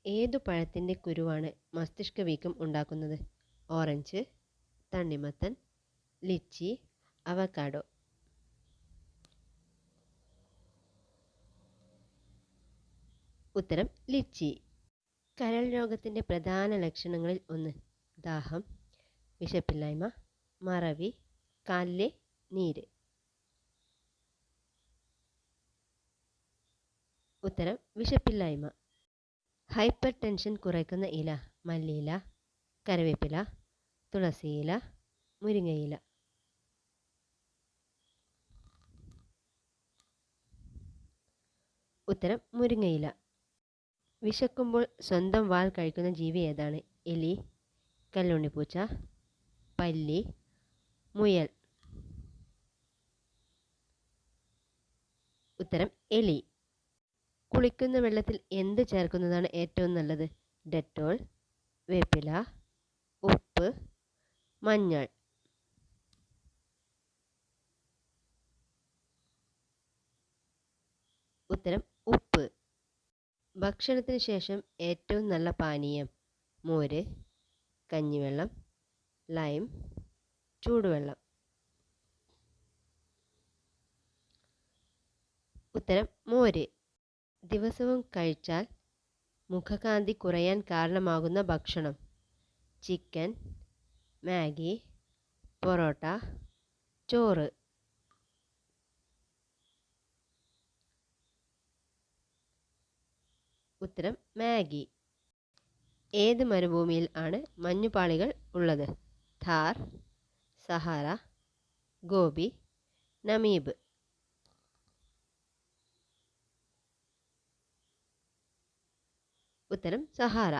ഏതു പഴത്തിൻ്റെ കുരുവാണ് മസ്തിഷ്ക വീക്കം ഉണ്ടാക്കുന്നത്? ഓറഞ്ച്, തണ്ണിമത്തൻ, ലിച്ചി, അവക്കാഡോ. ഉത്തരം ലിച്ചി. കരൾ രോഗത്തിൻ്റെ പ്രധാന ലക്ഷണങ്ങളിൽ ഒന്ന്: ദാഹം, വിശപ്പില്ലായ്മ, മറവി, കാലിലെ നീര്. ഉത്തരം വിശപ്പില്ലായ്മ. ഹൈപ്പർ ടെൻഷൻ കുറയ്ക്കുന്ന ഇല: മല്ലിയില, കറിവേപ്പില, തുളസിയില, മുരിങ്ങയില. ഉത്തരം മുരിങ്ങയില. വിശക്കുമ്പോൾ സ്വന്തം വാൽ കഴിക്കുന്ന ജീവി ഏതാണ്? എലി, കല്ലുണ്ണിപ്പൂച്ച, പല്ലി, മുയൽ. ഉത്തരം എലി. കുളിക്കുന്ന വെള്ളത്തിൽ എന്ത് ചേർക്കുന്നതാണ് ഏറ്റവും നല്ലത്? ഡെറ്റോൾ, വേപ്പില, ഉപ്പ്, മഞ്ഞൾ. ഉത്തരം ഉപ്പ്. ഭക്ഷണത്തിന് ശേഷം ഏറ്റവും നല്ല പാനീയം: മോര്, കഞ്ഞിവെള്ളം, ലൈം, ചൂടുവെള്ളം. ഉത്തരം മോര്. ദിവസവും കഴിച്ചാൽ മുഖകാന്തി കുറയാൻ കാരണമാകുന്ന ഭക്ഷണം: ചിക്കൻ, മാഗി, പൊറോട്ട, ചോറ്. ഉത്തരം മാഗി. ഏത് മരുഭൂമിയിൽ ആണ് മഞ്ഞുപാളികൾ ഉള്ളത്? Thar, Sahara, gobi, Namib. ഉത്തരം സഹാറ.